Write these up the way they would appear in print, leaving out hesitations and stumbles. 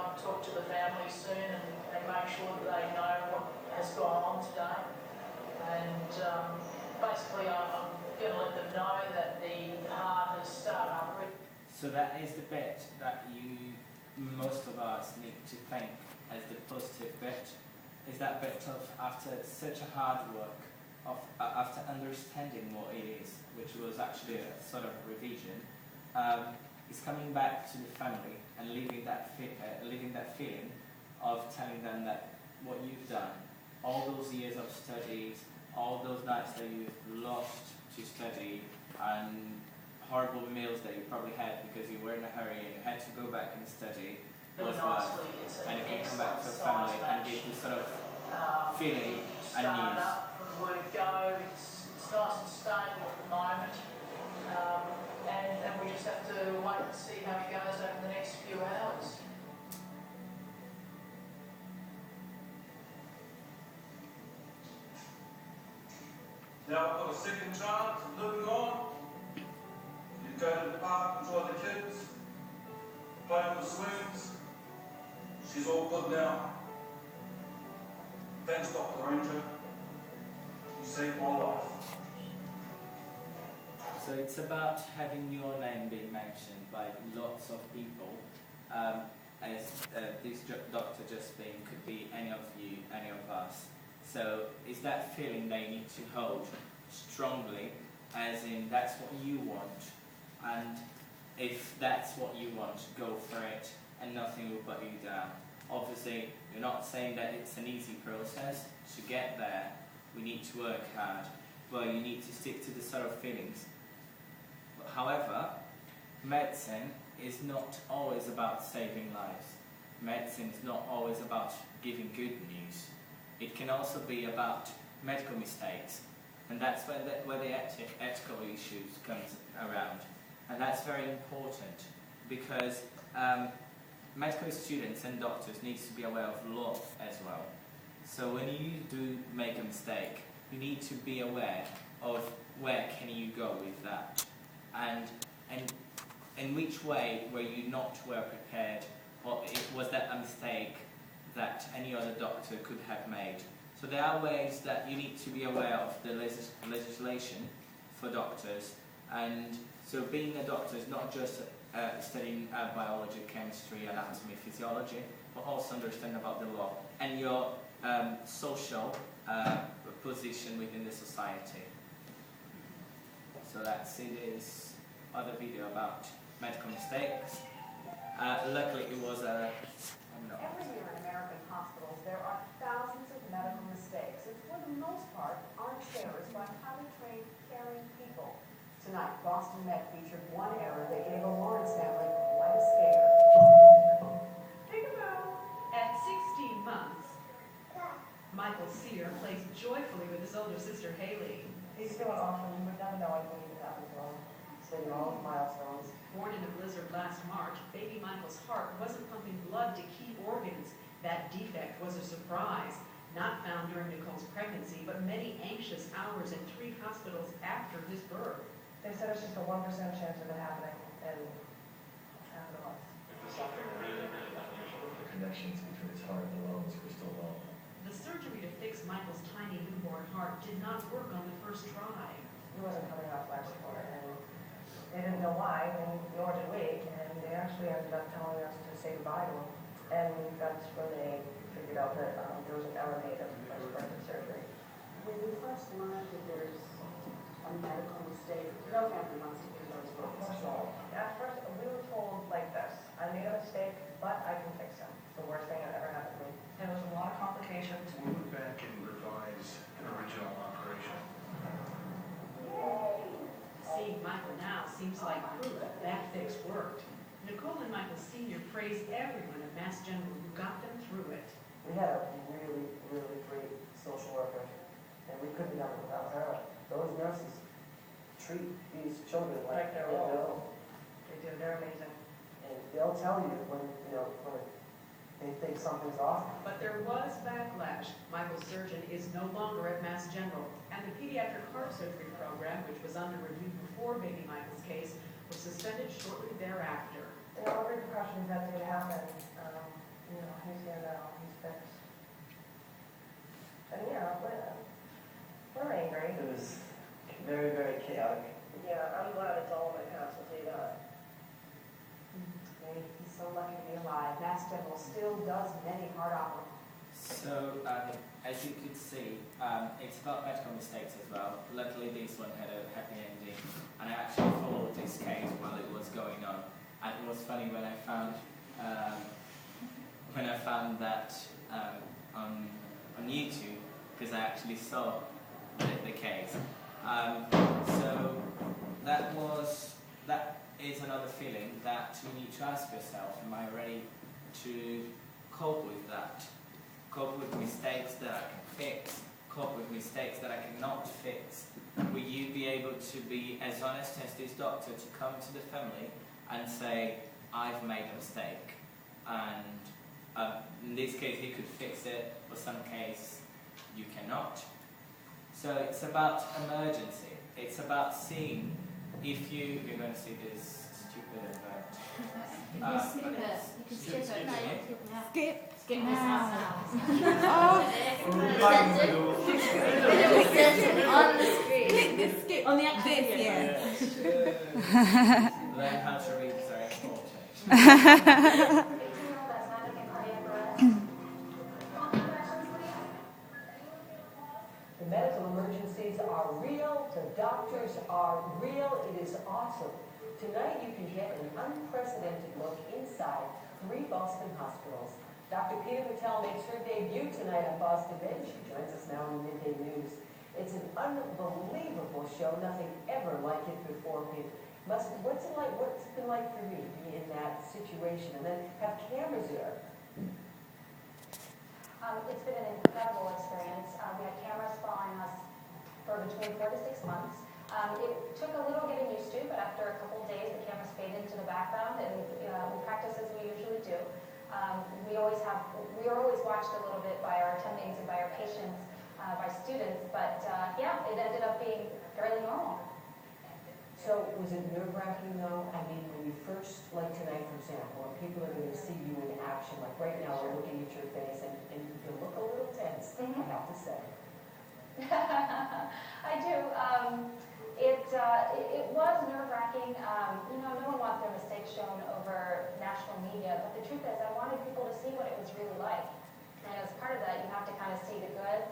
try and talk to the family soon and make sure that they know what has gone on today. And basically I'm going to let them know that the heart has started up. So that is the bit that most of us need to think as the positive bit, is that bit of after such a hard work, after understanding what it is, which was actually a sort of revision, is coming back to the family and leaving that feeling of telling them that what you've done, all those years of studies, all those nights that you've lost to study, and horrible meals that you probably had because you were in a hurry and you had to go back and study was worth, and if you come back to a family and give this sort of feeling and news. It's nice and stable at the moment, and we just have to wait and see how it goes over the next few hours. Now I've got a second chance of living on. You go to the park, enjoy the kids, play on the swings. She's all good now. Thanks, Dr. Ranger. You saved my life. So it's about having your name being mentioned by lots of people, as this doctor just being could be any of you, any of us. So is that feeling they need to hold strongly, as in that's what you want, and if that's what you want, go for it, and nothing will put you down. Obviously, you're not saying that it's an easy process to get there. We need to work hard, but you need to stick to the sort of feelings. However, medicine is not always about saving lives. Medicine is not always about giving good news. It can also be about medical mistakes, and that's where the ethical issues comes around. And that's very important because medical students and doctors need to be aware of law as well. So when you do make a mistake, you need to be aware of where can you go with that, and in which way were you not well prepared, or was that a mistake that any other doctor could have made. So there are ways that you need to be aware of the legislation for doctors, and so being a doctor is not just studying biology, chemistry, anatomy, physiology, but also understand about the law and your social position within the society. So that's it is other video about medical mistakes. Luckily it was a Every year in American hospitals, there are thousands of medical mistakes, and for the most part, aren't errors by highly trained, caring people. Tonight, Boston Med featured one error that gave a Lawrence family quite a scare. Peekaboo! At 16 months, Michael Sear plays joyfully with his older sister, Haley. He's doing awesome. We would never know I believe that was wrong. Hitting all the milestones. Born in a blizzard last March, baby Michael's heart wasn't pumping blood to key organs. That defect was a surprise. Not found during Nicole's pregnancy, but many anxious hours in 3 hospitals after his birth. They said it's just a 1% chance of it happening, and it happened to us. There's something really, really unusual. The connections between his heart and the lungs were still wrong. The surgery to fix Michael's tiny newborn heart did not work on the first try. He wasn't coming off life support, and they didn't know why, and nor did we, and they actually ended up telling us to say goodbye to him. And that's when they figured out that there was an error made of post-birth surgery. When you first learned that there's a medical mistake, no family wants to do those words. At first, we were told like this: I made a mistake, but I can fix him. It's the worst thing that ever happened to me. There was a lot of complications. We went back and revised an original operation. Yay! Seeing Michael now seems like proof that fix worked. Nicole and Michael Sr. praise everyone at Mass General who got them through it. We had a really, really great social worker, and we couldn't have done it without her. Those nurses treat these children like they're own. They do. They're amazing. And they'll tell you when they think something's off. But there was backlash. Michael's surgeon is no longer at Mass General, and the pediatric heart surgery program, which was under review before baby Michael's case, was suspended shortly thereafter. There are repercussions that did happen. hospital still does many hard operations. So, as you could see, it's about medical mistakes as well. Luckily, this one had a happy ending, and I actually followed this case while it was going on. And it was funny when I found that on YouTube, because I actually saw the case. So that is another feeling that you need to ask yourself: am I ready to cope with that? Cope with mistakes that I can fix, cope with mistakes that I cannot fix. Will you be able to be as honest as this doctor to come to the family and say, I've made a mistake? And in this case, he could fix it, or some case, you cannot. So it's about emergency. It's about seeing if you're going to see this stupid event. You can skip it. You can skip it. No, Skip. skip this out. On the screen. Click the skip. On the actual This, video. yeah. Learn how to read is very important. The medical emergencies are real, the doctors are real, it is awesome. Tonight you can get an unprecedented look inside 3 Boston hospitals. Dr. Peter Patel makes her debut tonight on Boston Med. She joins us now in the midday news. It's an unbelievable show, nothing ever like it before. What's it been like for you to be in that situation and then have cameras there? It's been an incredible experience. We had cameras following us for between 4 to 6 months. It took a little getting used to, but after a couple of days, the cameras fade into the background, and we practice as we usually do. We are always watched a little bit by our attendings and by our patients, by students, but yeah, it ended up being fairly normal. So was it nerve-wracking though? I mean, when you first, like tonight for example, when people are going to see you in action, like right now we're looking at your face and you look a little tense, I have to say. I do. It was nerve-wracking. No one wants their mistakes shown over national media, but the truth is I wanted people to see what it was really like. And as part of that, you have to kind of see the good,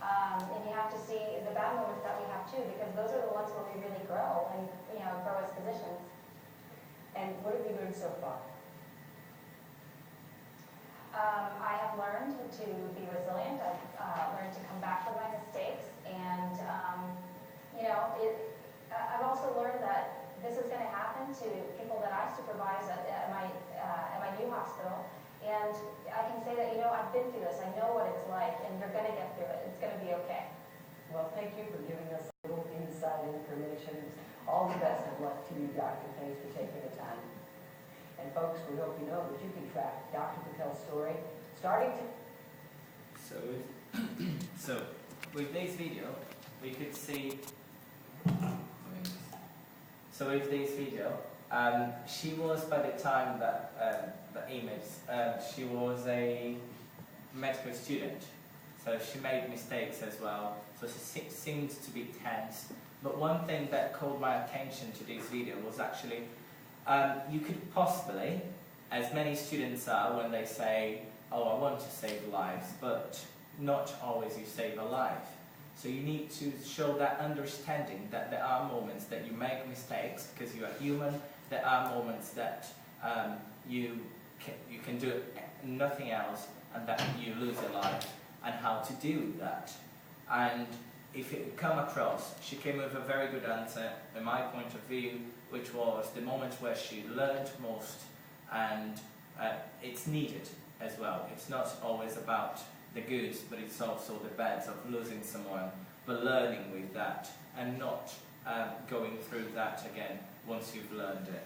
and you have to see the bad moments that we have too, because those are the ones where we really grow and grow as physicians. And what have you learned so far? I have learned to be resilient. I've learned to come back from my mistakes, and I've also learned that this is going to happen to people that I supervise at my new hospital, and I can say that I've been through this. I know what it's like, and you're going to get through it. It's going to be okay. Well, thank you for giving us a little inside information. All the best of luck to you, Doctor. Thanks for taking the time. And folks, we hope you know that you can track Dr. Patel's story starting to... So with this video, we could see... So with this video, she was, by the time that the image, she was a medical student. So she made mistakes as well. So she seemed to be tense. But one thing that caught my attention to this video was actually, you could possibly, as many students are when they say, oh, I want to save lives, but not always you save a life. So you need to show that understanding that there are moments that you make mistakes because you are human. There are moments that you can do nothing else and that you lose a life, and how to deal with that. And if it come across, she came with a very good answer in my point of view, which was the moment where she learned most, and it's needed as well. It's not always about the goods, but it's also the bads of losing someone, but learning with that and not going through that again once you've learned it.